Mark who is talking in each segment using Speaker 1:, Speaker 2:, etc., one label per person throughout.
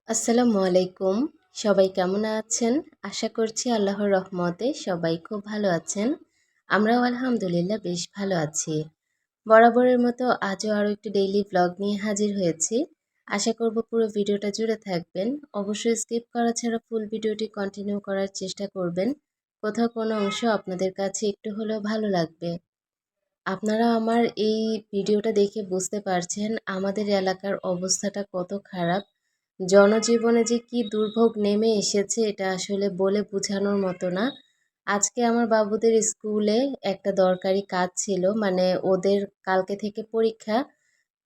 Speaker 1: আসসালামু আলাইকুম। সবাই কেমন আছেন? আশা করছি আল্লাহর রহমতে সবাই খুব ভালো আছেন। আমরাও আলহামদুলিল্লাহ বেশ ভালো আছি। বরাবরের মতো আজও আরও একটি ডেইলি ভ্লগ নিয়ে হাজির হয়েছি। আশা করব পুরো ভিডিওটা জুড়ে থাকবেন। অবশ্যই স্কিপ করা ছাড়া ফুল ভিডিওটি কন্টিনিউ করার চেষ্টা করবেন। কোথাও কোনো অংশ আপনাদের কাছে একটু হলেও ভালো লাগবে। আপনারা আমার এই ভিডিওটা দেখে বুঝতে পারছেন আমাদের এলাকার অবস্থাটা কত খারাপ। জনজীবনে যে কি দুর্ভোগ নেমে এসেছে এটা আসলে বলে বোঝানোর মতো না। আজকে আমার বাবুদের স্কুলে একটা দরকারি কাজ ছিল, মানে ওদের কালকে থেকে পরীক্ষা।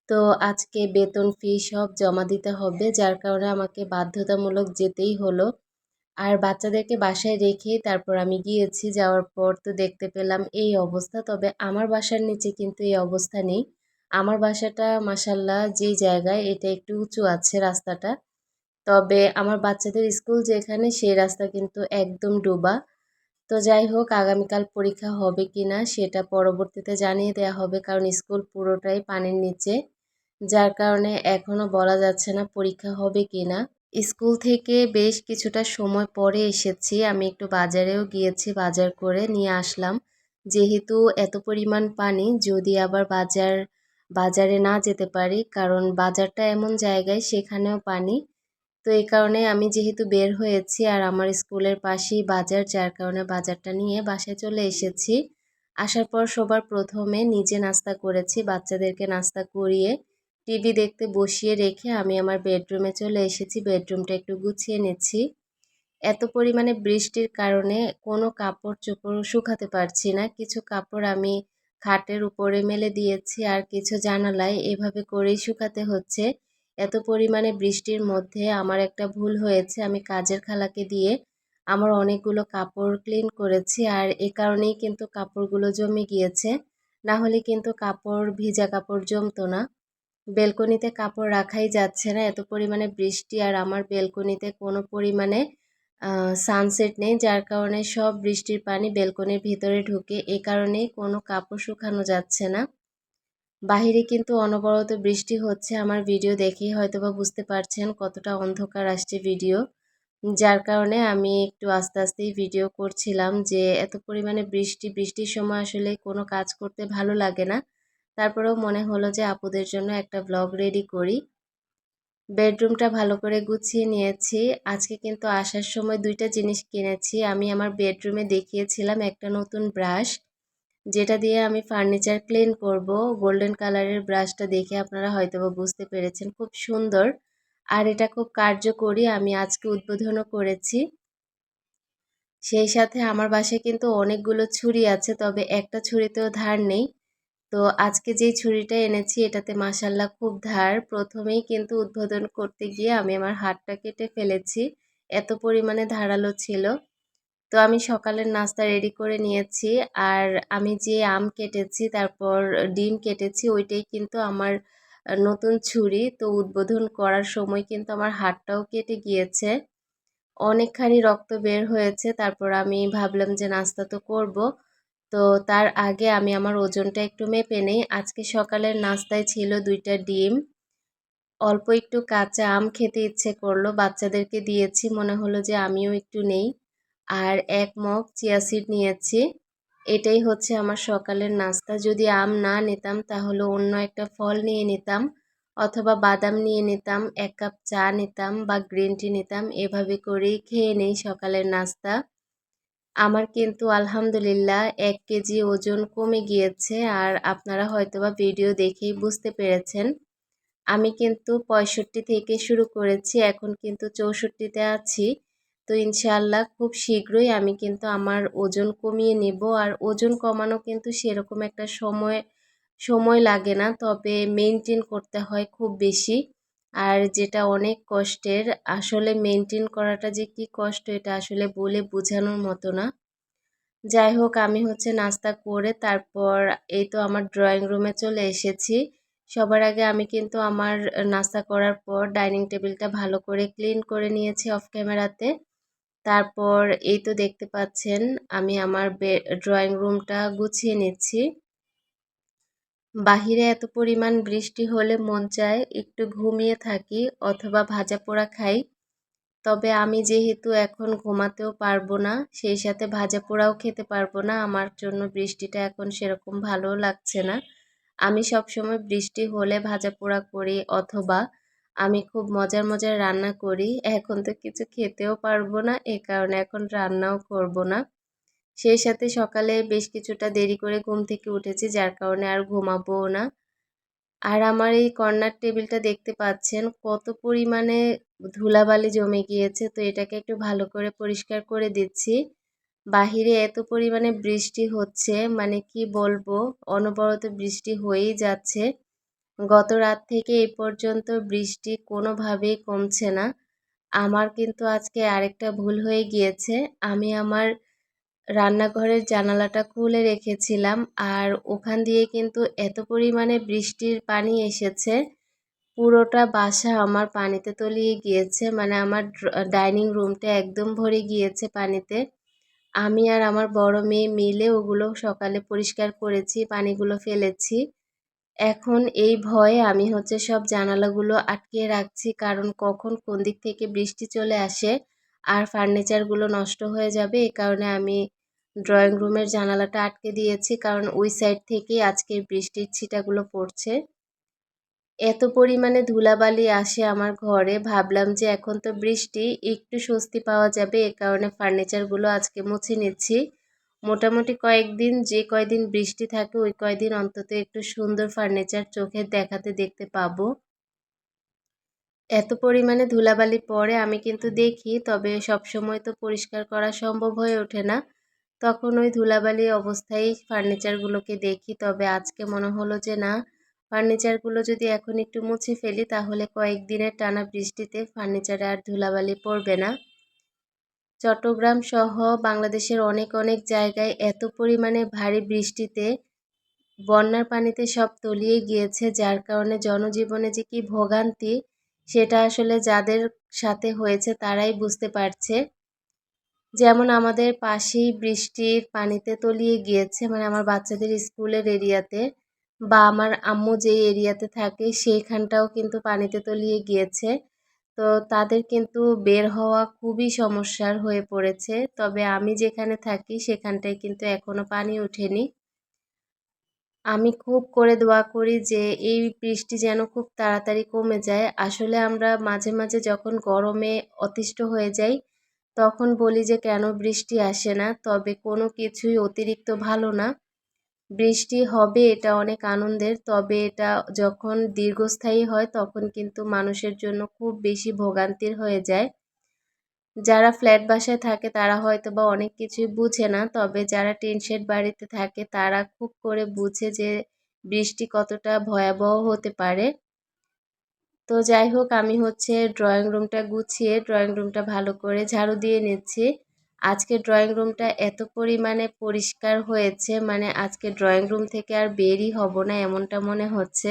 Speaker 1: তো আজকে বেতন ফি সব জমা দিতে হবে, যার কারণে আমাকে বাধ্যতামূলক যেতেই হলো। আর বাচ্চাদেরকে বাসায় রেখেই তারপর আমি গিয়েছি। যাওয়ার পর তো দেখতে পেলাম এই অবস্থা। তবে আমার বাসার নিচে কিন্তু এই অবস্থা নেই। আমার বাসাটা মাশাআল্লাহ যেই জায়গায়, এটা একটু উঁচু আছে রাস্তাটা। তবে আমার বাচ্চাদের স্কুল যেখানে, সেই রাস্তা কিন্তু একদম ডোবা। তো যাই হোক, আগামীকাল পরীক্ষা হবে কিনা সেটা পরবর্তীতে জানিয়ে দেওয়া হবে, কারণ স্কুল পুরোটাই পানির নিচে। যার কারণে এখনো বলা যাচ্ছে না পরীক্ষা হবে কিনা। স্কুল থেকে বেশ কিছুটা সময় পরে এসেছি। আমি একটু বাজারেও গিয়েছি, বাজার করে নিয়ে আসলাম। যেহেতু এত পরিমাণ পানি, যদি আবার বাজারে না যেতে পারি, কারণ বাজারটা এমন জায়গায় সেখানেও পানি। তো এই কারণে আমি যেহেতু বের হয়েছি আর আমার স্কুলের পাশেই বাজার, যার কারণে বাজারটা নিয়ে বাসায় চলে এসেছি। আসার পর সবার প্রথমে নিজে নাস্তা করেছি, বাচ্চাদেরকে নাস্তা করিয়ে টিভি দেখতে বসিয়ে রেখে আমি আমার বেডরুমে চলে এসেছি। বেডরুমটা একটু গুছিয়ে নিচ্ছি। এত পরিমাণে বৃষ্টির কারণে কোনো কাপড় চোপড় শুকাতে পারছি না। কিছু কাপড় আমি খাটের উপরে মেলে দিয়েছি, আর কিছু জানালায়, এভাবে করেই শুকাতে হচ্ছে। এত পরিমাণে বৃষ্টির মধ্যে আমার একটা ভুল হয়েছে, আমি কাজের খালাকে দিয়ে আমার অনেকগুলো কাপড় ক্লিন করেছি, আর এ কারণেই কিন্তু কাপড়গুলো জমে গিয়েছে। না হলে কিন্তু ভিজা কাপড় জমতো না। বেলকনিতে কাপড় রাখাই যাচ্ছে না, এত পরিমাণে বৃষ্টি। আর আমার বেলকনিতে কোনো পরিমাণে সানসেট নেই, যার কারণে সব বৃষ্টির পানি বেলকনির ভিতরে ঢুকে, এ কারণেই কোনো কাপড় শুকানো যাচ্ছে না। বাহিরে কিন্তু অনবরত বৃষ্টি হচ্ছে। আমার ভিডিও দেখেই হয়তোবা বুঝতে পারছেন কতটা অন্ধকার আসছে ভিডিও। যার কারণে আমি একটু আস্তে আস্তেই ভিডিও করছিলাম, যে এত পরিমাণে বৃষ্টির সময় আসলে কোনো কাজ করতে ভালো লাগে না। তারপরেও মনে হলো যে আপুদের জন্য একটা ব্লগ রেডি করি। বেডরুমটা ভালো করে গুছিয়ে নিয়েছি। আজকে কিন্তু আসার সময় ২টা জিনিস কিনেছি। আমি আমার বেডরুমে দেখিয়েছিলাম একটা নতুন ব্রাশ, যেটা দিয়ে আমি ফার্নিচার ক্লিন করব। গোল্ডেন কালারের ব্রাশটা দেখে আপনারা হয়তোবা বুঝতে পেরেছেন, খুব সুন্দর। আর এটা খুব কার্যকরী, আমি আজকে উদ্বোধনও করেছি। সেই সাথে আমার বাসায় কিন্তু অনেকগুলো ছুরি আছে, তবে একটা ছুরিতেও ধার নেই। তো আজকে যেই ছুরিটা এনেছি এটাতে মাশাআল্লাহ খুব ধার। প্রথমেই কিন্তু উদ্বোধন করতে গিয়ে আমি আমার হাতটা কেটে ফেলেছি, এত পরিমাণে ধারালো ছিল। তো আমি সকালের নাস্তা রেডি করে নিয়েছি। আর আমি যে আম কেটেছি, তারপর ডিম কেটেছি, ওইটাই কিন্তু আমার নতুন ছুরি। তো উদ্বোধন করার সময় কিন্তু আমার হাতটাও কেটে গিয়েছে, অনেকখানি রক্ত বের হয়েছে। তারপর আমি ভাবলাম যে নাস্তা তো করব, তো তার আগে আমি আমার ওজনটা একটু মেপে নেই। আজকে সকালের নাস্তায় ছিল 2টা ডিম, অল্প একটু কাঁচা আম খেতে ইচ্ছে করলো, বাচ্চাদেরকে দিয়েছি, মনে হলো যে আমিও একটু নেই। আর 1 মগ চিয়া সিড নিয়েছি। এটাই হচ্ছে আমার সকালের নাস্তা। যদি আম না নিতাম তাহলে অন্য একটা ফল নিয়ে নিতাম, অথবা বাদাম নিয়ে নিতাম, 1 কাপ চা নিতাম বা গ্রিন টি নিতাম। এভাবে করেই খেয়ে নেই সকালের নাস্তা। আমার কিন্তু আলহামদুলিল্লাহ 1 কেজি ওজন কমে গিয়েছে, আর আপনারা হয়তোবা ভিডিও দেখেই বুঝতে পেরেছেন। আমি কিন্তু 65 থেকে শুরু করেছি, এখন কিন্তু 64-তে আছি। তো ইনশাআল্লাহ খুব শীঘ্রই আমি কিন্তু আমার ওজন কমিয়ে নিব। আর ওজন কমানো কিন্তু সেরকম একটা সময় লাগে না, তবে মেইনটেইন করতে হয় খুব বেশি। আর যেটা অনেক কষ্টের, আসলে মেইনটেইন করাটা যে কি কষ্ট এটা আসলে বলে বোঝানোর মতো না। যাই হোক, আমি হচ্ছে নাস্তা করে তারপর এই তো আমার ড্রয়িং রুমে চলে এসেছি। সবার আগে আমি কিন্তু আমার নাস্তা করার পর ডাইনিং টেবিলটা ভালো করে ক্লিন করে নিয়েছি অফ ক্যামেরাতে। তারপর এই তো দেখতে পাচ্ছেন আমি আমার ড্রয়িং রুমটা গুছিয়ে নিচ্ছি। বাহিরে এত পরিমাণ বৃষ্টি হলে মন চায় একটু ঘুমিয়ে থাকি অথবা ভাজা পোড়া খাই। তবে আমি যেহেতু এখন ঘুমাতেও পারবো না, সেই সাথে ভাজা পোড়াও খেতে পারবো না, আমার জন্য বৃষ্টিটা এখন সেরকম ভালোও লাগছে না। আমি সবসময় বৃষ্টি হলে ভাজা পোড়া করি অথবা আমি খুব মজার মজার রান্না করি। এখন তো কিছু খেতেও পারবো না, এ কারণে এখন রান্নাও করব না। সেই সাথে সকালে বেশ কিছুটা দেরি করে ঘুম থেকে উঠেছি, যার কারণে আর ঘুমাবোও না। আর আমার এই কর্নার টেবিলটা দেখতে পাচ্ছেন কত পরিমাণে ধুলাবালি জমে গিয়েছে, তো এটাকে একটু ভালো করে পরিষ্কার করে দিচ্ছি। বাহিরে এত পরিমাণে বৃষ্টি হচ্ছে, মানে কি বলবো, অনবরত বৃষ্টি হয়েই যাচ্ছে। গত রাত থেকে এই পর্যন্ত বৃষ্টি কোনোভাবেই কমছে না। আমার কিন্তু আজকে আরেকটা ভুল হয়ে গিয়েছে। আমি আমার রান্নাঘরের জানালাটা খুলে রেখেছিলাম, আর ওখান দিয়ে কিন্তু এত পরিমাণে বৃষ্টির পানি এসেছে, পুরোটা বাসা আমার পানিতে তলিয়ে গিয়েছে। মানে আমার ডাইনিং রুমটা একদম ভরে গিয়েছে পানিতে। আমি আর আমার বড় মেয়ে মিলে ওগুলো সকালে পরিষ্কার করেছি, পানিগুলো ফেলেছি। এখন এই ভয়ে আমি সব জানালাগুলো আটকিয়ে রাখছি, কারণ কখন কোন দিক থেকে বৃষ্টি চলে আসে আর ফার্নিচারগুলো নষ্ট হয়ে যাবে। এ কারণে আমি ড্রয়িং রুমের জানালাটা আটকে দিয়েছি, কারণ ওই সাইড থেকেই আজকের বৃষ্টির ছিটাগুলো পড়ছে। এত পরিমাণে ধুলাবালি আসে আমার ঘরে, ভাবলাম যে এখন তো বৃষ্টি, একটু স্বস্তি পাওয়া যাবে, এ কারণে ফার্নিচারগুলো আজকে মুছে নিচ্ছি। মোটামুটি কয়েকদিন, যে কয়দিন বৃষ্টি থাকে ওই কয়দিন অন্তত একটু সুন্দর ফার্নিচার চোখে দেখাতে দেখতে পাবো। এত পরিমাণে ধুলাবালি পড়ে আমি কিন্তু দেখি, তবে সবসময় তো পরিষ্কার করা সম্ভব হয়ে ওঠে না। তখন ওই ধুলাবালি অবস্থায় ফার্নিচারগুলোকে দেখি, তবে আজকে মনে হলো যে না, ফার্নিচারগুলো যদি এখন একটু মুছে ফেলি তাহলে কয়েকদিনের টানা বৃষ্টিতে ফার্নিচারে আর ধুলাবালি পড়বে না। চট্টগ্রাম সহ বাংলাদেশের অনেক অনেক জায়গায় এত পরিমাণে ভারী বৃষ্টিতে বন্যার পানিতে সব তলিয়ে গিয়েছে, যার কারণে জনজীবনে যে কি ভোগান্তি সেটা আসলে যাদের সাথে হয়েছে তারাই বুঝতে পারছে। যেমন আমাদের পাশেই বৃষ্টির পানিতে তলিয়ে গিয়েছে, মানে আমার বাচ্চাদের স্কুলের এরিয়াতে, বা আমার আম্মু যেই এরিয়াতে থাকে সেইখানটাও কিন্তু পানিতে তলিয়ে গিয়েছে। তো তাদের কিন্তু বের হওয়া খুবই সমস্যার হয়ে পড়েছে। তবে আমি যেখানে থাকি সেখানটায় কিন্তু এখনো পানি ওঠেনি। আমি খুব করে দোয়া করি যে এই বৃষ্টি যেন খুব তাড়াতাড়ি কমে যায়। আসলে আমরা মাঝে মাঝে যখন গরমে অতিষ্ঠ হয়ে যাই তখন বলি যে কেন বৃষ্টি আসে না, তবে কোনো কিছুই অতিরিক্ত ভালো না। বৃষ্টি হবে এটা অনেক আনন্দের, তবে এটা যখন দীর্ঘস্থায়ী হয় তখন কিন্তু মানুষের জন্য খুব বেশি ভোগান্তির হয়ে যায়। যারা ফ্ল্যাট বাসায় থাকে তারা হয়তোবা অনেক কিছুই বুঝে না, তবে যারা টিন শেড বাড়িতে থাকে তারা খুব করে বুঝে যে বৃষ্টি কতটা ভয়াবহ হতে পারে। তো যাই হোক, আমি ড্রয়িং রুমটা গুছিয়ে ড্রয়িং রুমটা ভালো করে ঝাড়ু দিয়ে নিচ্ছি। আজকে ড্রয়িং রুমটা এত পরিমাণে পরিষ্কার হয়েছে, মানে আজকে ড্রয়িং রুম থেকে আর বেরই হব না এমনটা মনে হচ্ছে।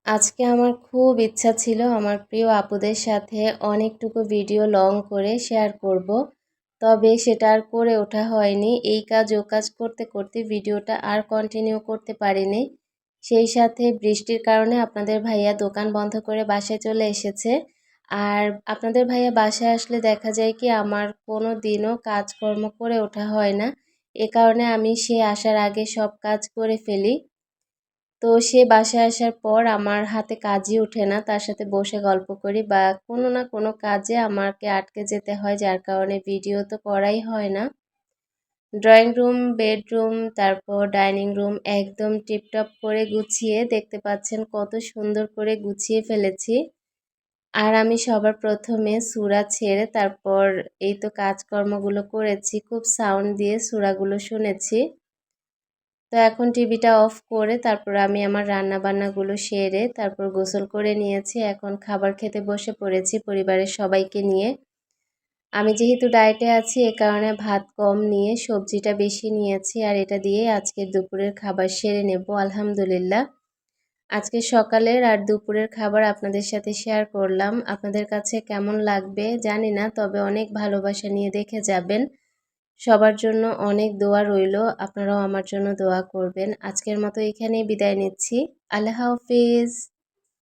Speaker 1: আজকে আমার খুব ইচ্ছা ছিল আমার প্রিয় আপুদের সাথে অনেকটুকু ভিডিও লং করে শেয়ার করব, তবে সেটা আর করে ওঠা হয়নি। এই কাজ ও কাজ করতে করতে ভিডিওটা আর কন্টিনিউ করতে পারিনি। সেই সাথে বৃষ্টির কারণে আপনাদের ভাইয়া দোকান বন্ধ করে বাসায় চলে এসেছে। আর আপনাদের ভাইয়া বাসায় আসলে দেখা যায় কি আমার কোনো দিনও কাজকর্ম করে ওঠা হয় না। এ কারণে আমি সে আসার আগে সব কাজ করে ফেলি। তো সে বাসায় আসার পর আমার হাতে কাজই ওঠে না, তার সাথে বসে গল্প করি বা কোনো না কোনো কাজে আমাকে আটকে যেতে হয়, যার কারণে ভিডিও তো করাই হয় না। ড্রয়িং রুম, বেডরুম, তারপর ডাইনিং রুম একদম টিপটপ করে গুছিয়ে দেখতে পাচ্ছেন কত সুন্দর করে গুছিয়ে ফেলেছি। আর আমি সবার প্রথমে সূরা ছেড়ে তারপর এই তো কাজকর্মগুলো করেছি, খুব সাউন্ড দিয়ে সূরাগুলো শুনেছি। তো এখন টিভিটা অফ করে তারপর আমি আমার রান্না বান্নাগুলো সেরে তারপর গোসল করে নিয়েছি। এখন খাবার খেতে বসে পড়েছি পরিবারের সবাইকে নিয়ে। আমি যেহেতু ডায়েটে আছি এ কারণে ভাত কম নিয়ে সবজিটা বেশি নিয়েছি, আর এটা দিয়ে আজকের দুপুরের খাবার সেরে নেব আলহামদুলিল্লাহ। আজকে সকালের আর দুপুরের খাবার আপনাদের সাথে শেয়ার করলাম। আপনাদের কাছে কেমন লাগবে জানি না, তবে অনেক ভালোবাসা নিয়ে দেখে যাবেন। সবার জন্য অনেক দোয়া রইলো, আপনারাও আমার জন্য দোয়া করবেন। আজকের মতো এখানেই বিদায় নিচ্ছি। আল্লাহ হাফেজ।